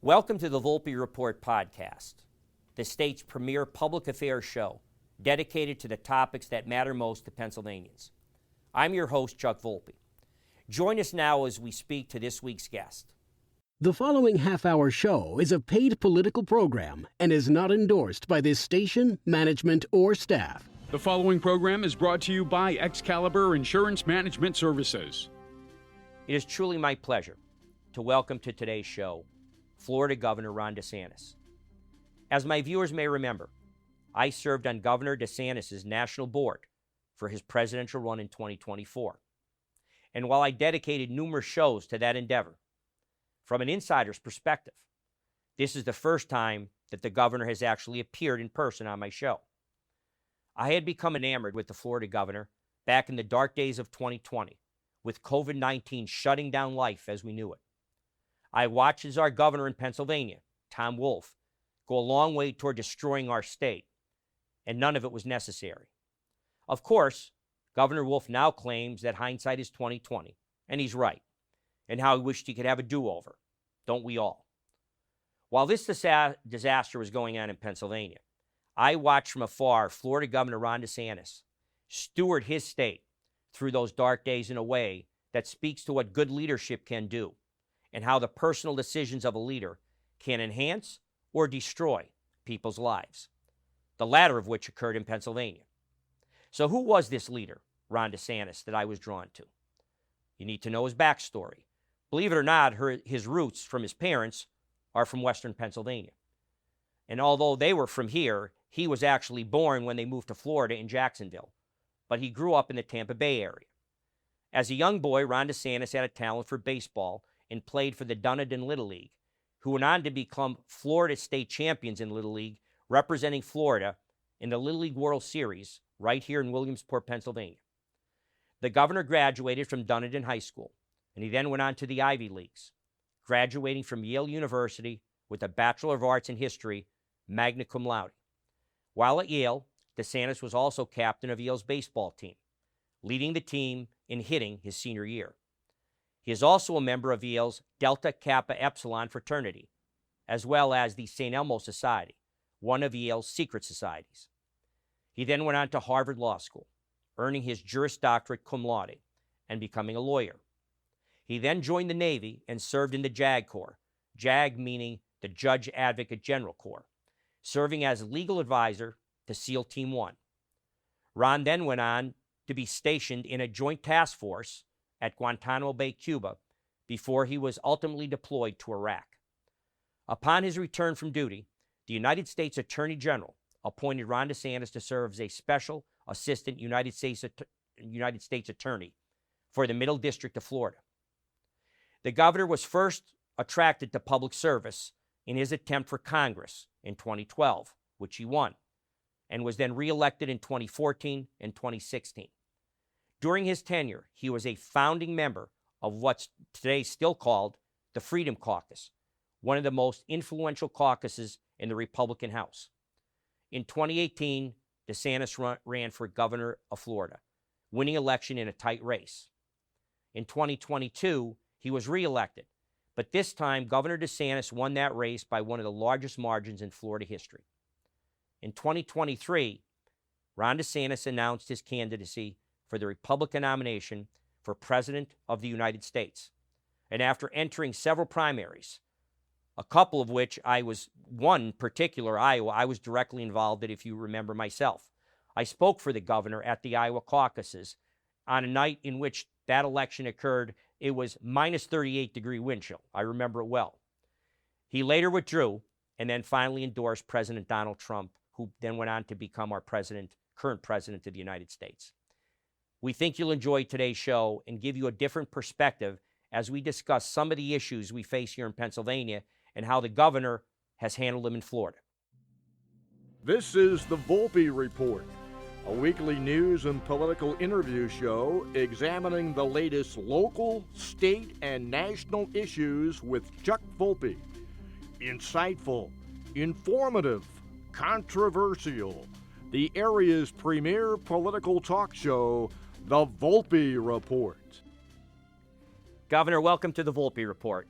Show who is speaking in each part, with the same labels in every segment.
Speaker 1: Welcome to the Volpe Report podcast, the state's premier public affairs show dedicated to the topics that matter most to Pennsylvanians. I'm your host, Chuck Volpe. Join us now as we speak to this week's guest.
Speaker 2: The following half-hour show is a paid political program and is not endorsed by this station, management, or staff.
Speaker 3: The following program is brought to you by Excalibur Insurance Management Services.
Speaker 1: It is truly my pleasure to welcome to today's show Florida Governor Ron DeSantis. As my viewers may remember, I served on Governor DeSantis' national board for his presidential run in 2024. And while I dedicated numerous shows to that endeavor, from an insider's perspective, this is the first time that the governor has actually appeared in person on my show. I had become enamored with the Florida governor back in the dark days of 2020, with COVID-19 shutting down life as we knew it. I watched as our governor in Pennsylvania, Tom Wolf, go a long way toward destroying our state, and none of it was necessary. Of course, Governor Wolf now claims that hindsight is 20/20, and he's right, and how he wished he could have a do-over. Don't we all? While this disaster was going on in Pennsylvania, I watched from afar Florida Governor Ron DeSantis steward his state through those dark days in a way that speaks to what good leadership can do, and how the personal decisions of a leader can enhance or destroy people's lives, the latter of which occurred in Pennsylvania. So who was this leader, Ron DeSantis, that I was drawn to? You need to know his backstory. Believe it or not, his roots from his parents are from Western Pennsylvania. And although they were from here, he was actually born when they moved to Florida in Jacksonville, but he grew up in the Tampa Bay area. As a young boy, Ron DeSantis had a talent for baseball and played for the Dunedin Little League, who went on to become Florida state champions in Little League, representing Florida in the Little League World Series right here in Williamsport, Pennsylvania. The governor graduated from Dunedin High School, and he then went on to the Ivy Leagues, graduating from Yale University with a Bachelor of Arts in History, magna cum laude. While at Yale, DeSantis was also captain of Yale's baseball team, leading the team in hitting his senior year. He is also a member of Yale's Delta Kappa Epsilon fraternity, as well as the St. Elmo Society, one of Yale's secret societies. He then went on to Harvard Law School, earning his Juris Doctorate cum laude and becoming a lawyer. He then joined the Navy and served in the JAG Corps, JAG meaning the Judge Advocate General Corps, serving as legal advisor to SEAL Team 1. Ron then went on to be stationed in a joint task force at Guantanamo Bay, Cuba, before he was ultimately deployed to Iraq. Upon his return from duty, the United States Attorney General appointed Ron DeSantis to serve as a special assistant United States Attorney for the Middle District of Florida. The governor was first attracted to public service in his attempt for Congress in 2012, which he won, and was then reelected in 2014 and 2016. During his tenure, he was a founding member of what's today still called the Freedom Caucus, one of the most influential caucuses in the Republican House. In 2018, DeSantis ran for governor of Florida, winning election in a tight race. In 2022, he was reelected, but this time Governor DeSantis won that race by one of the largest margins in Florida history. In 2023, Ron DeSantis announced his candidacy for the Republican nomination for President of the United States. And after entering several primaries, a couple of which one particular, Iowa, I was directly involved in, if you remember myself. I spoke for the governor at the Iowa caucuses on a night in which that election occurred. It was minus 38-degree wind chill. I remember it well. He later withdrew and then finally endorsed President Donald Trump, who then went on to become our current president of the United States. We think you'll enjoy today's show and give you a different perspective as we discuss some of the issues we face here in Pennsylvania and how the governor has handled them in Florida.
Speaker 4: This is the Volpe Report, a weekly news and political interview show examining the latest local, state, and national issues with Chuck Volpe. Insightful, informative, controversial, the area's premier political talk show, the Volpe Report.
Speaker 1: Governor, welcome to the Volpe Report.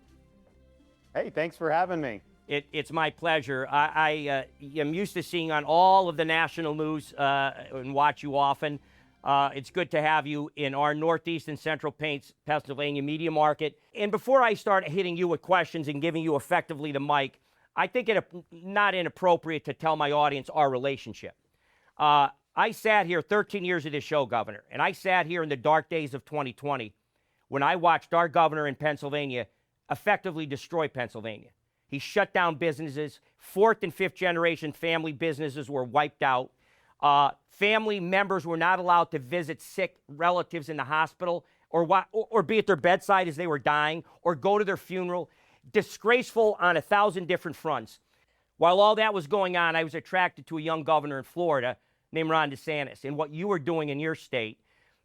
Speaker 5: Hey, thanks for having me.
Speaker 1: It's my pleasure. I am used to seeing on all of the national news and watch you often. It's good to have you in our Northeast and Central Pennsylvania media market. And before I start hitting you with questions and giving you effectively the mic, I think it not inappropriate to tell my audience our relationship. I sat here 13 years of this show, Governor, and I sat here in the dark days of 2020 when I watched our governor in Pennsylvania effectively destroy Pennsylvania. He shut down businesses. Fourth and fifth generation family businesses were wiped out. Family members were not allowed to visit sick relatives in the hospital or be at their bedside as they were dying or go to their funeral. Disgraceful on 1,000 different fronts. While all that was going on, I was attracted to a young governor in Florida named Ron DeSantis and what you were doing in your state.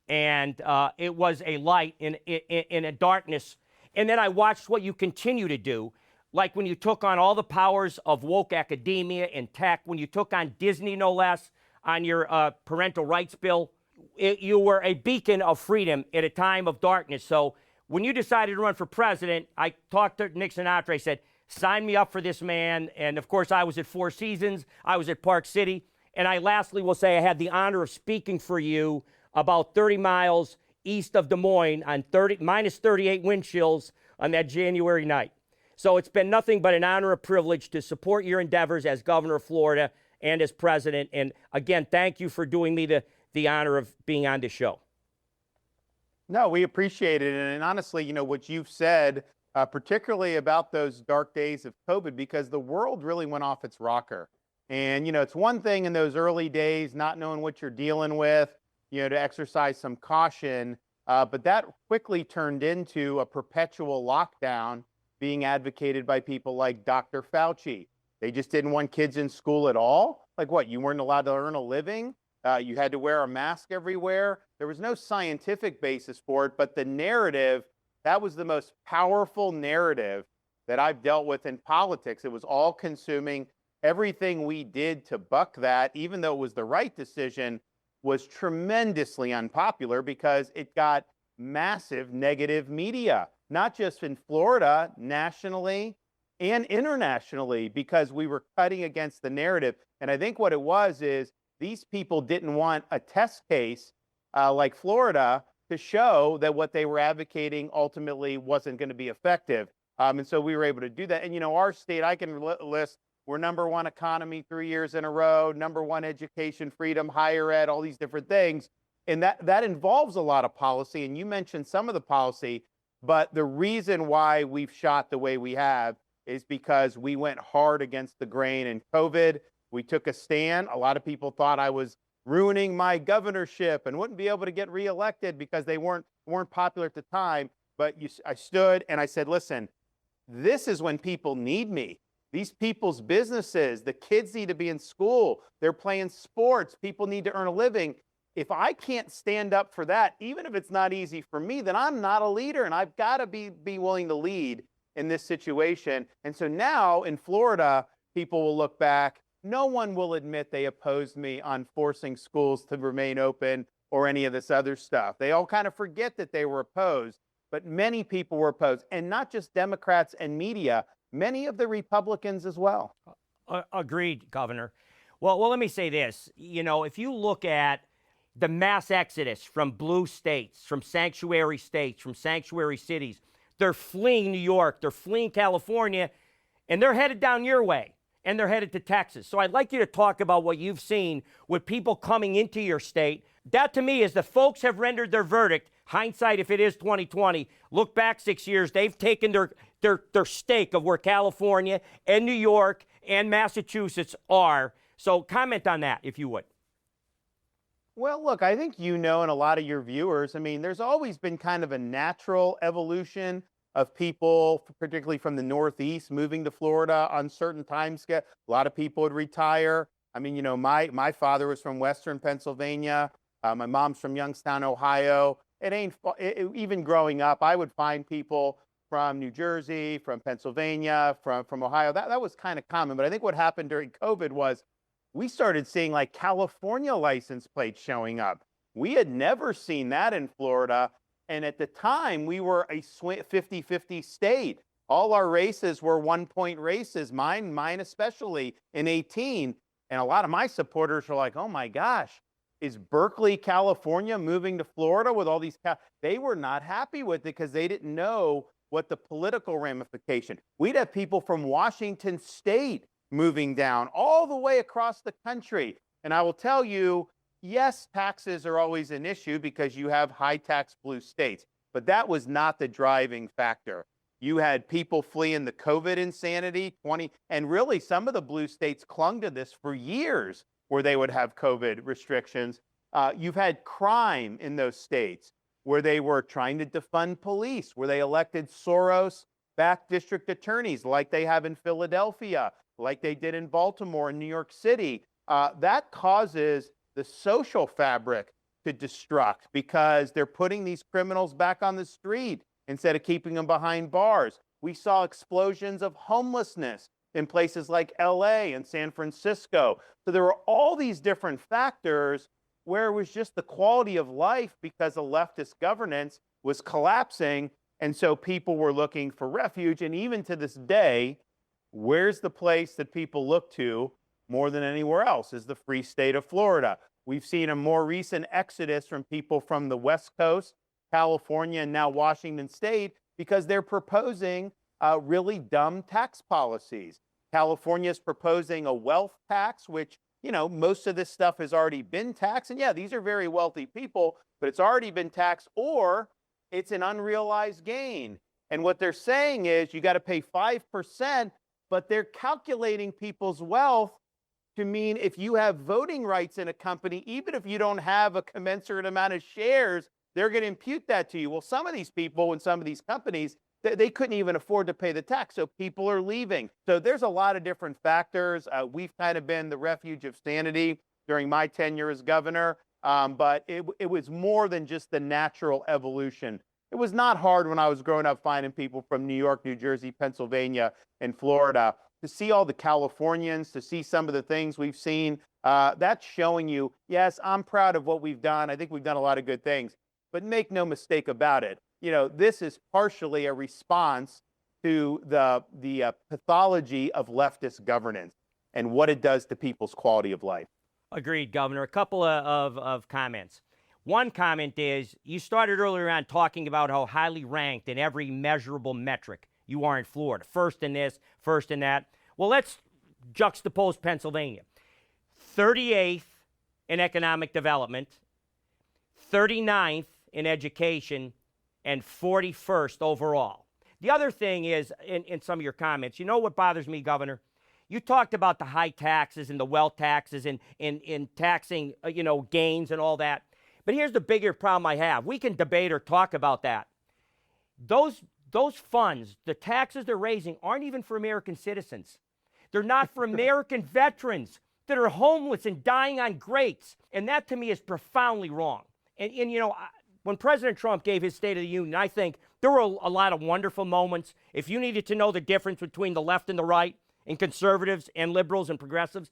Speaker 1: And it was a light in a darkness. And then I watched what you continue to do, like when you took on all the powers of woke academia and tech, when you took on Disney, no less, on your parental rights bill. You were a beacon of freedom at a time of darkness. So when you decided to run for president, I talked to Nick Sinatra. I said, sign me up for this man. And, of course, I was at Four Seasons. I was at Park City. And I lastly will say I had the honor of speaking for you about 30 miles east of Des Moines on minus 38 wind chills on that January night. So it's been nothing but an honor and privilege to support your endeavors as governor of Florida and as president. And, again, thank you for doing me the honor of being on this show.
Speaker 5: No, we appreciate it. And honestly, you know, what you've said, particularly about those dark days of COVID, because the world really went off its rocker. And, you know, it's one thing in those early days, not knowing what you're dealing with, you know, to exercise some caution. But that quickly turned into a perpetual lockdown being advocated by people like Dr. Fauci. They just didn't want kids in school at all. Like what? You weren't allowed to earn a living. You had to wear a mask everywhere. There was no scientific basis for it, but the narrative, that was the most powerful narrative that I've dealt with in politics. It was all consuming. Everything we did to buck that, even though it was the right decision, was tremendously unpopular because it got massive negative media, not just in Florida, nationally and internationally, because we were cutting against the narrative. And I think what it was is these people didn't want a test case like Florida to show that what they were advocating ultimately wasn't going to be effective. And so we were able to do that. And, you know, our state, I can list, we're #1 economy 3 years in a row, #1 education, freedom, higher ed, all these different things. And that involves a lot of policy. And you mentioned some of the policy, but the reason why we've shot the way we have is because we went hard against the grain in COVID. We took a stand. A lot of people thought I was ruining my governorship and wouldn't be able to get reelected because they weren't popular at the time. But I stood and I said, listen, this is when people need me. These people's businesses, the kids need to be in school. They're playing sports. People need to earn a living. If I can't stand up for that, even if it's not easy for me, then I'm not a leader, and I've got to be willing to lead in this situation. And so now in Florida, people will look back. No one will admit they opposed me on forcing schools to remain open or any of this other stuff. They all kind of forget that they were opposed, but many people were opposed, and not just Democrats and media, many of the Republicans as well.
Speaker 1: Agreed, Governor. Well, let me say this. You know, if you look at the mass exodus from blue states, from sanctuary cities, they're fleeing New York, they're fleeing California, and they're headed down your way, and they're headed to Texas. So I'd like you to talk about what you've seen with people coming into your state. That to me is the folks have rendered their verdict. Hindsight, if it is 2020, look back 6 years, they've taken their stake of where California and New York and Massachusetts are. So comment on that, if you would.
Speaker 5: Well, look, I think you know, and a lot of your viewers, I mean, there's always been kind of a natural evolution of people, particularly from the Northeast, moving to Florida on certain time scale. A lot of people would retire. I mean, you know, my father was from Western Pennsylvania. My mom's from Youngstown, Ohio. Even growing up, I would find people from New Jersey, from Pennsylvania, from Ohio. That was kind of common. But I think what happened during COVID was we started seeing like California license plates showing up. We had never seen that in Florida. And at the time, we were a 50-50 state. All our races were 1-point races, mine especially in 18. And a lot of my supporters were like, oh my gosh, is Berkeley, California moving to Florida with all these? They were not happy with it because they didn't know what the political ramification. We'd have people from Washington State moving down all the way across the country. And I will tell you, yes, taxes are always an issue because you have high tax blue states, but that was not the driving factor. You had people fleeing the COVID insanity, and really some of the blue states clung to this for years where they would have COVID restrictions. You've had crime in those states where they were trying to defund police, where they elected Soros-backed district attorneys like they have in Philadelphia, like they did in Baltimore and New York City. That causes the social fabric to destruct because they're putting these criminals back on the street instead of keeping them behind bars. We saw explosions of homelessness in places like LA and San Francisco. So there were all these different factors where it was just the quality of life because the leftist governance was collapsing. And so people were looking for refuge. And even to this day, where's the place that people look to more than anywhere else is the free state of Florida. We've seen a more recent exodus from people from the West Coast, California, and now Washington State because they're proposing really dumb tax policies. California is proposing a wealth tax, which, you know, most of this stuff has already been taxed. And yeah, these are very wealthy people, but it's already been taxed, or it's an unrealized gain. And what they're saying is you got to pay 5%, but they're calculating people's wealth to mean if you have voting rights in a company, even if you don't have a commensurate amount of shares, they're going to impute that to you. Well, some of these people and some of these companies, they couldn't even afford to pay the tax, so people are leaving. So there's a lot of different factors. We've kind of been the refuge of sanity during my tenure as governor, but it was more than just the natural evolution. It was not hard when I was growing up finding people from New York, New Jersey, Pennsylvania, and Florida. To see all the Californians, to see some of the things we've seen, that's showing you, yes, I'm proud of what we've done. I think we've done a lot of good things, but make no mistake about it. You know, this is partially a response to the pathology of leftist governance and what it does to people's quality of life.
Speaker 1: Agreed, Governor. A couple of comments. One comment is you started earlier on talking about how highly ranked in every measurable metric you are in Florida. First in this, first in that. Well, let's juxtapose Pennsylvania. 38th in economic development, 39th in education, and 41st overall. The other thing is, in some of your comments, you know what bothers me, Governor? You talked about the high taxes and the wealth taxes and in taxing, gains and all that. But here's the bigger problem I have. We can debate or talk about that. Those funds, the taxes they're raising, aren't even for American citizens. They're not for American veterans that are homeless and dying on grates. And that, to me, is profoundly wrong. And when President Trump gave his State of the Union, I think there were a lot of wonderful moments. If you needed to know the difference between the left and the right, and conservatives and liberals and progressives,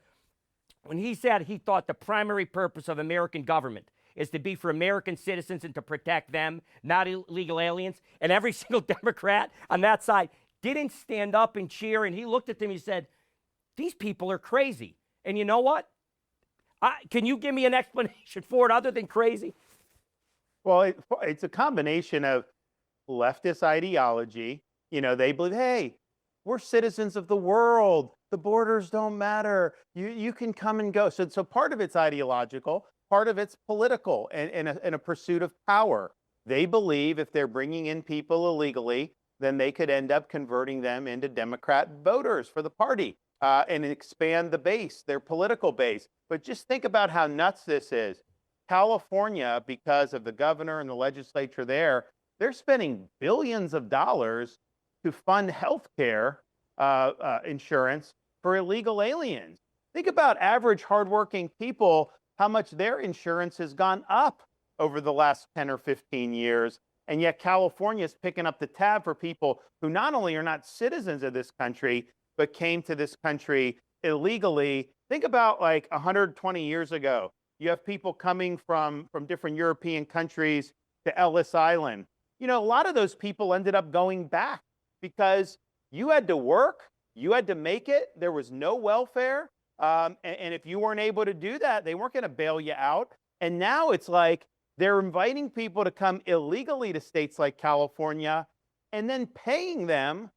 Speaker 1: when he said he thought the primary purpose of American government is to be for American citizens and to protect them, not illegal aliens, and every single Democrat on that side didn't stand up and cheer, and he looked at them and he said, these people are crazy. And you know what? Can you give me an explanation for it other than crazy?
Speaker 5: Well, it's a combination of leftist ideology. They believe, hey, we're citizens of the world. The borders don't matter. You can come and go. So part of it's ideological, part of it's political and a pursuit of power. They believe if they're bringing in people illegally, then they could end up converting them into Democrat voters for the party and expand the base, their political base. But just think about how nuts this is. California, because of the governor and the legislature there, they're spending billions of dollars to fund health care insurance for illegal aliens. Think about average hardworking people, how much their insurance has gone up over the last 10 or 15 years. And yet California is picking up the tab for people who not only are not citizens of this country, but came to this country illegally. Think about like 120 years ago. You have people coming from different European countries to Ellis Island. A lot of those people ended up going back because You had to work, you had to make it. There was no welfare. And if you weren't able to do that, they weren't going to bail you out. And now it's like they're inviting people to come illegally to states like California and then paying them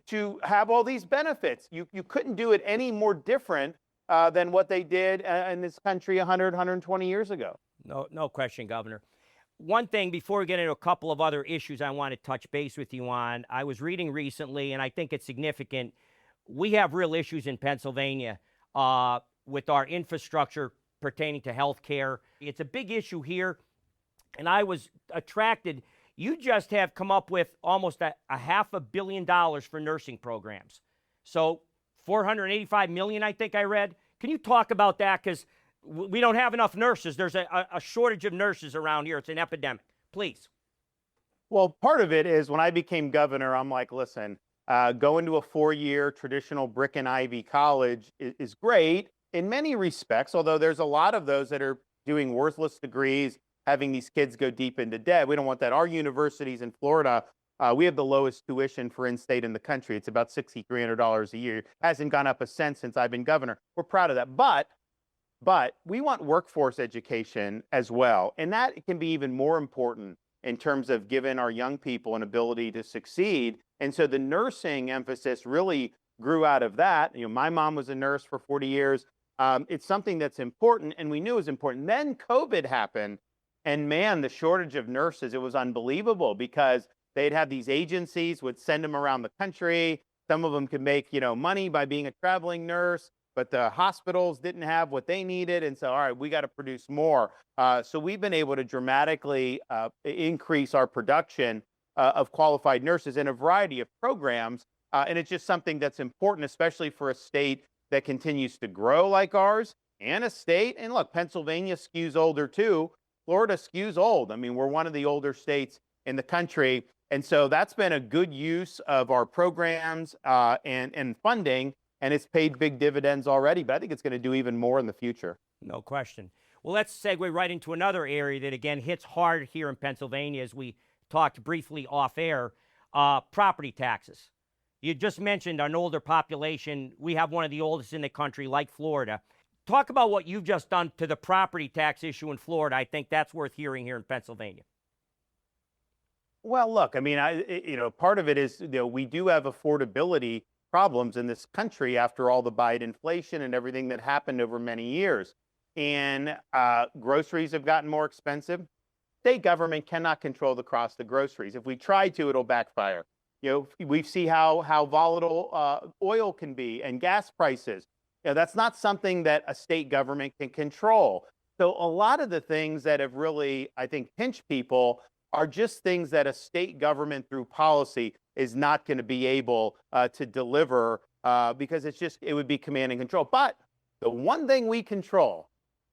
Speaker 5: to have all these benefits. You couldn't do it any more different than what they did in this country 100, 120 years ago.
Speaker 1: No question, Governor. One thing before we get into a couple of other issues I want to touch base with you on, I was reading recently, and I think it's significant. We have real issues in Pennsylvania with our infrastructure pertaining to health care. It's a big issue here, and I was attracted. You just have come up with almost a $500 million for nursing programs. So $485 million, I think I read. Can you talk about that? Because we don't have enough nurses. There's a shortage of nurses around here. It's an epidemic. Please.
Speaker 5: Well, part of it is when I became governor, I'm like, listen, going to a 4-year traditional brick and ivy college is great in many respects, although there's a lot of those that are doing worthless degrees, having these kids go deep into debt. We don't want that. Our universities in Florida, we have the lowest tuition for in-state in the country. It's about $6,300 a year. Hasn't gone up a cent since I've been governor. We're proud of that. But we want workforce education as well. And that can be even more important in terms of giving our young people an ability to succeed. And so the nursing emphasis really grew out of that. You know, my mom was a nurse for 40 years. It's something that's important, and we knew it was important. Then COVID happened, and man, the shortage of nurses, it was unbelievable because they'd have these agencies would send them around the country. Some of them could make, money by being a traveling nurse, but the hospitals didn't have what they needed. And so, all right, we got to produce more. So we've been able to dramatically increase our production of qualified nurses in a variety of programs. And it's just something that's important, especially for a state that continues to grow like ours, and a state. And look, Pennsylvania skews older too. Florida skews old. I mean, we're one of the older states in the country. And so that's been a good use of our programs and funding. And it's paid big dividends already, but I think it's going to do even more in the future.
Speaker 1: No question. Well, let's segue right into another area that, again, hits hard here in Pennsylvania, as we talked briefly off air, property taxes. You just mentioned an older population. We have one of the oldest in the country, like Florida. Talk about what you've just done to the property tax issue in Florida. I think that's worth hearing here in Pennsylvania.
Speaker 5: Well, look, I mean, part of it is, we do have affordability problems in this country after all the Biden inflation and everything that happened over many years. And groceries have gotten more expensive. State government cannot control the cost of groceries. If we try to, it'll backfire. We see how volatile oil can be and gas prices. That's not something that a state government can control. So a lot of the things that have really, I think, pinched people are just things that a state government through policy is not going to be able to deliver because it would be command and control. But the one thing we control,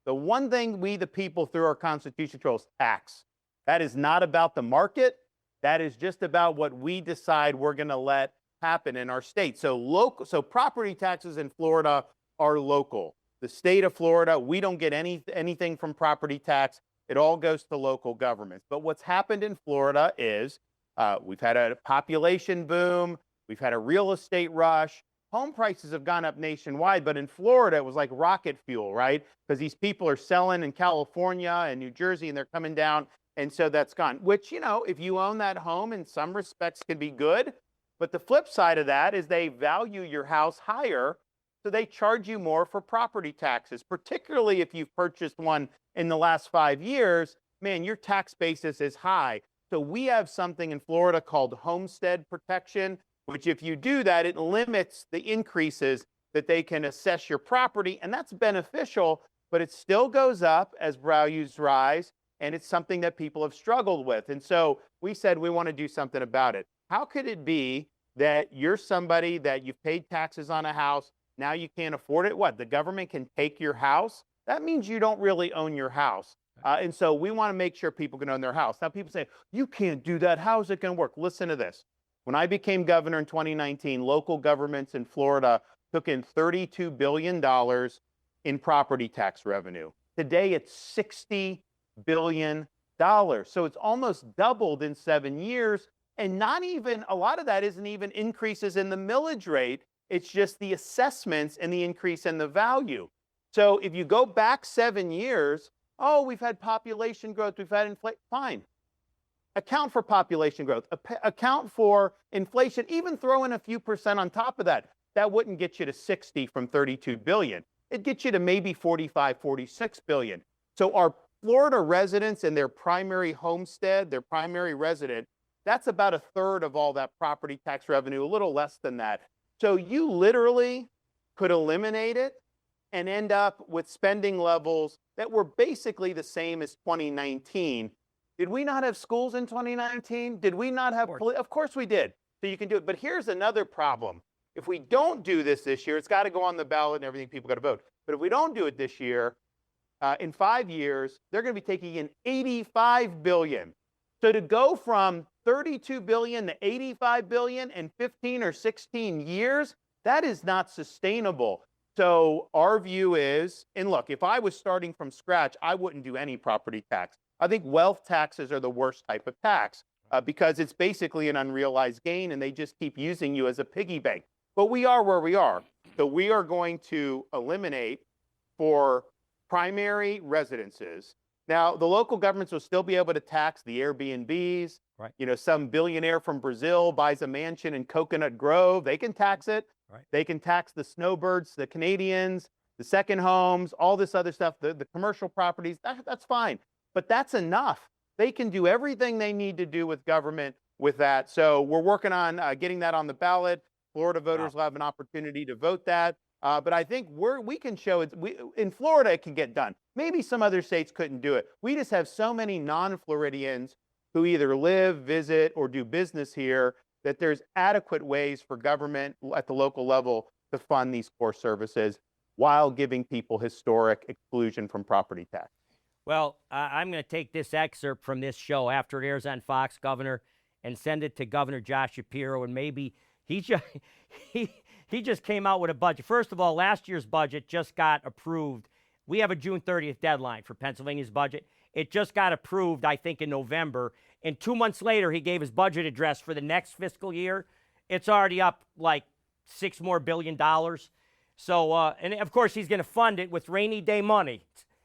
Speaker 5: the one thing we, the people, through our Constitution control is tax. That is not about the market. That is just about what we decide we're going to let happen in our state. So property taxes in Florida are local. The state of Florida, we don't get anything from property tax. It all goes to local governments. But what's happened in Florida is we've had a population boom. We've had a real estate rush. Home prices have gone up nationwide, but in Florida, it was like rocket fuel, right? Because these people are selling in California and New Jersey, and they're coming down. And so that's gone, which, if you own that home in some respects can be good. But the flip side of that is they value your house higher. So they charge you more for property taxes, particularly if you've purchased one in the last 5 years. Man, your tax basis is high. So we have something in Florida called homestead protection, which if you do that, it limits the increases that they can assess your property. And that's beneficial, but it still goes up as values rise. And it's something that people have struggled with. And so we said we want to do something about it. How could it be that you're somebody that you've paid taxes on a house, now you can't afford it? What, the government can take your house? That means you don't really own your house. And so we want to make sure people can own their house. Now people say, you can't do that. How is it going to work? Listen to this. When I became governor in 2019, local governments in Florida took in $32 billion in property tax revenue. Today it's $60 billion. So it's almost doubled in 7 years. And not even, a lot of that isn't even increases in the millage rate. It's just the assessments and the increase in the value. So if you go back 7 years, oh, we've had population growth, we've had inflation, fine. Account for population growth, account for inflation, even throw in a few percent on top of that. That wouldn't get you to 60 from 32 billion. It'd get you to maybe 45, 46 billion. So our Florida residents and their primary homestead, their primary resident, that's about a third of all that property tax revenue, a little less than that. So you literally could eliminate it and end up with spending levels that were basically the same as 2019. Did we not have schools in 2019? Did we not have police? Of course we did. So you can do it. But here's another problem. If we don't do this year, it's got to go on the ballot and everything, people got to vote. But if we don't do it this year, in 5 years, they're going to be taking in 85 billion. So to go from 32 billion to 85 billion in 15 or 16 years, that is not sustainable. So our view is, and look, if I was starting from scratch, I wouldn't do any property tax. I think wealth taxes are the worst type of tax because it's basically an unrealized gain and they just keep using you as a piggy bank. But we are where we are. So we are going to eliminate for primary residences. Now, the local governments will still be able to tax the Airbnbs.
Speaker 1: Right.
Speaker 5: You know, some billionaire from Brazil buys a mansion in Coconut Grove. They can tax it.
Speaker 1: Right.
Speaker 5: They can tax the snowbirds, the Canadians, the second homes, all this other stuff, the commercial properties. That's fine. But that's enough. They can do everything they need to do with government with that. So we're working on getting that on the ballot. Florida voters will have an opportunity to vote that. But I think we can show it. In Florida, it can get done. Maybe some other states couldn't do it. We just have so many non-Floridians who either live, visit, or do business here that there's adequate ways for government at the local level to fund these core services while giving people historic exclusion from property tax.
Speaker 1: Well, I'm going to take this excerpt from this show after it airs on Fox, Governor, and send it to Governor Josh Shapiro, and maybe he just came out with a budget. First of all, last year's budget just got approved. We have a June 30th deadline for Pennsylvania's budget. It just got approved, I think, in November. And 2 months later, he gave his budget address for the next fiscal year. It's already up like $6 more billion. So, and of course, he's going to fund it with rainy day money.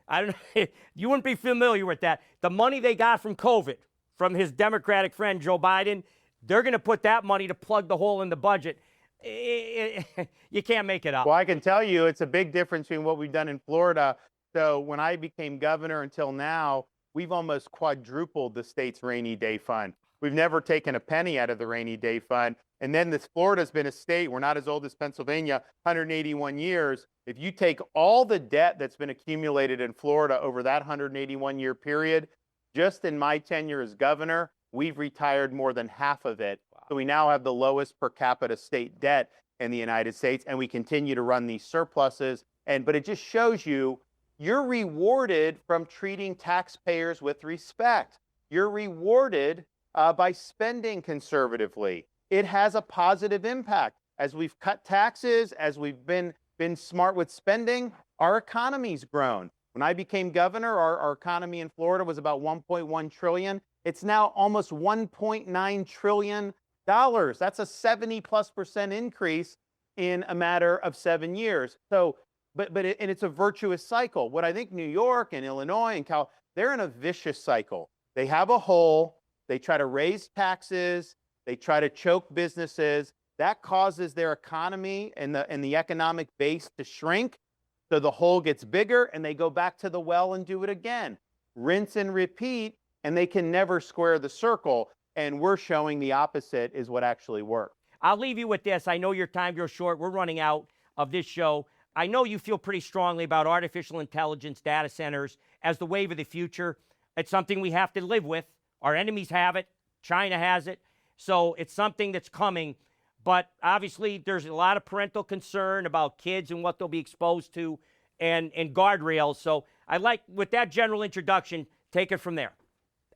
Speaker 1: I don't know. You wouldn't be familiar with that. The money they got from COVID, from his Democratic friend Joe Biden, they're going to put that money to plug the hole in the budget. You can't make it up.
Speaker 5: Well, I can tell you it's a big difference between what we've done in Florida. So when I became governor until now, we've almost quadrupled the state's rainy day fund. We've never taken a penny out of the rainy day fund. And then this Florida's been a state, we're not as old as Pennsylvania, 181 years. If you take all the debt that's been accumulated in Florida over that 181-year period, just in my tenure as governor, we've retired more than half of it. Wow. So we now have the lowest per capita state debt in the United States, and we continue to run these surpluses. But it just shows you, you're rewarded from treating taxpayers with respect. You're rewarded by spending conservatively. It has a positive impact. As we've cut taxes, as we've been smart with spending, our economy's grown. When I became governor, our economy in Florida was about $1.1 trillion. It's now almost $1.9 trillion. That's a 70+% increase in a matter of 7 years. So, and it's a virtuous cycle. What I think New York and Illinois and Cal, they're in a vicious cycle. They have a hole. They try to raise taxes. They try to choke businesses. That causes their economy and the economic base to shrink. So the hole gets bigger and they go back to the well and do it again. Rinse and repeat, and they can never square the circle. And we're showing the opposite is what actually works.
Speaker 1: I'll leave you with this. I know your time grows short. We're running out of this show. I know you feel pretty strongly about artificial intelligence data centers as the wave of the future. It's something we have to live with. Our enemies have it. China has it. So it's something that's coming. But obviously, there's a lot of parental concern about kids and what they'll be exposed to and guardrails. So I'd like, with that general introduction, take it from there.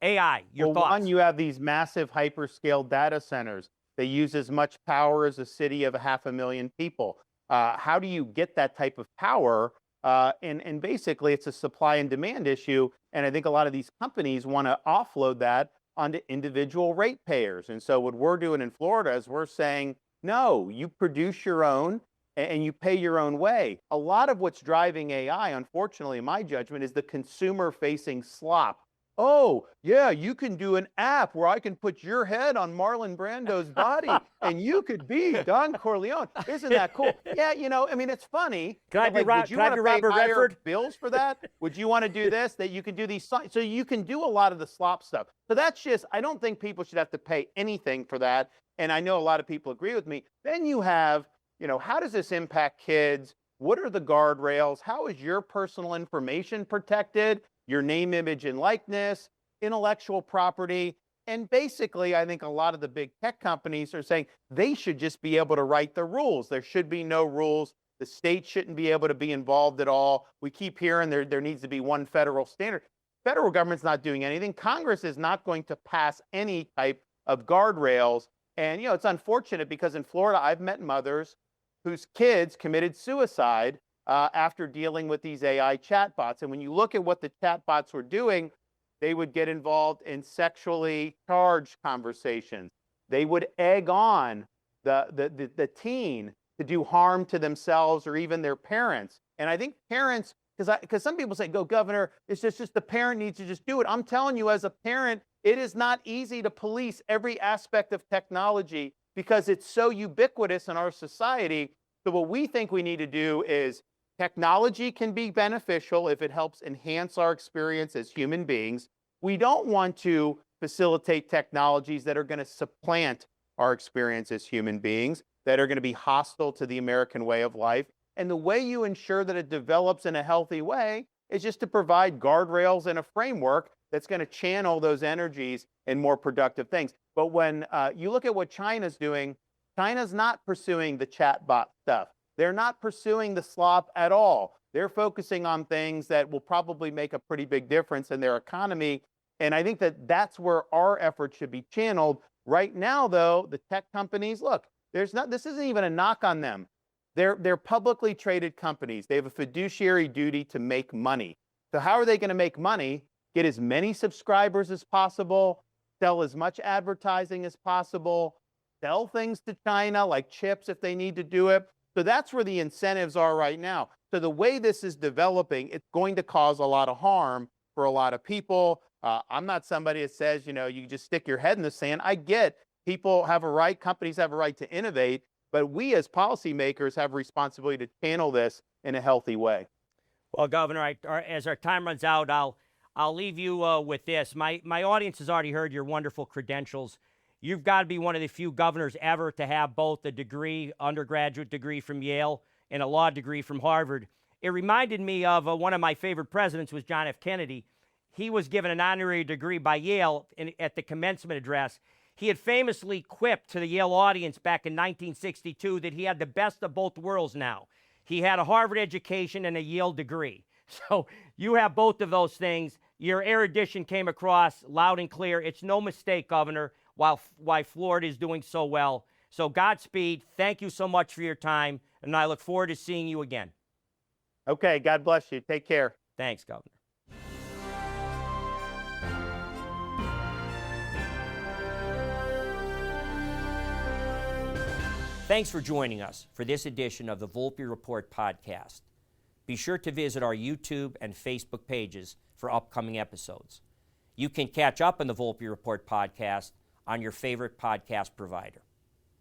Speaker 1: AI, your thoughts.
Speaker 5: One, you have these massive hyperscale data centers. They use as much power as a city of 500,000 people. How do you get that type of power? And basically, it's a supply and demand issue. And I think a lot of these companies want to offload that onto individual ratepayers. And so what we're doing in Florida is we're saying, no, you produce your own and you pay your own way. A lot of what's driving AI, unfortunately, in my judgment, is the consumer-facing slop. Oh, yeah, you can do an app where I can put your head on Marlon Brando's body and you could be Don Corleone. Isn't that cool? Yeah, I mean, it's funny.
Speaker 1: Can I be
Speaker 5: would you want to pay
Speaker 1: Robert
Speaker 5: higher
Speaker 1: Redford?
Speaker 5: bills for that? Would you want to do this? That you can do these, so you can do a lot of the slop stuff. So that's just, I don't think people should have to pay anything for that. And I know a lot of people agree with me. Then you have, how does this impact kids? What are the guardrails? How is your personal information protected? Your name, image, and likeness, intellectual property. And basically, I think a lot of the big tech companies are saying they should just be able to write the rules. There should be no rules. The state shouldn't be able to be involved at all. We keep hearing there needs to be one federal standard. Federal government's not doing anything. Congress is not going to pass any type of guardrails. And, it's unfortunate because in Florida, I've met mothers whose kids committed suicide after dealing with these AI chatbots. And when you look at what the chatbots were doing, they would get involved in sexually charged conversations. They would egg on the teen to do harm to themselves or even their parents. And I think parents, because some people say, go, Governor, it's just the parent needs to just do it. I'm telling you, as a parent, it is not easy to police every aspect of technology because it's so ubiquitous in our society. So what we think we need to do is technology can be beneficial if it helps enhance our experience as human beings. We don't want to facilitate technologies that are going to supplant our experience as human beings, that are going to be hostile to the American way of life. And the way you ensure that it develops in a healthy way is just to provide guardrails and a framework that's going to channel those energies in more productive things. But when you look at what China's doing, China's not pursuing the chatbot stuff. They're not pursuing the slop at all. They're focusing on things that will probably make a pretty big difference in their economy. And I think that's where our efforts should be channeled. Right now, though, the tech companies, look, this isn't even a knock on them. They're publicly traded companies. They have a fiduciary duty to make money. So how are they going to make money? Get as many subscribers as possible, sell as much advertising as possible, sell things to China like chips if they need to do it. So that's where the incentives are right now. So the way this is developing, it's going to cause a lot of harm for a lot of people. I'm not somebody that says, you just stick your head in the sand. I get people have a right, companies have a right to innovate, but we as policymakers have a responsibility to channel this in a healthy way.
Speaker 1: Well, Governor, as our time runs out, I'll leave you with this. My audience has already heard your wonderful credentials. You've got to be one of the few governors ever to have both a degree, undergraduate degree from Yale, and a law degree from Harvard. It reminded me of one of my favorite presidents was John F. Kennedy. He was given an honorary degree by Yale at the commencement address. He had famously quipped to the Yale audience back in 1962 that he had the best of both worlds now. He had a Harvard education and a Yale degree. So you have both of those things. Your erudition came across loud and clear. It's no mistake, Governor, why Florida is doing so well. So Godspeed. Thank you so much for your time, and I look forward to seeing you again.
Speaker 5: Okay, God bless you. Take care.
Speaker 1: Thanks, Governor. Thanks for joining us for this edition of the Volpe Report podcast. Be sure to visit our YouTube and Facebook pages for upcoming episodes. You can catch up on the Volpe Report podcast on your favorite podcast provider.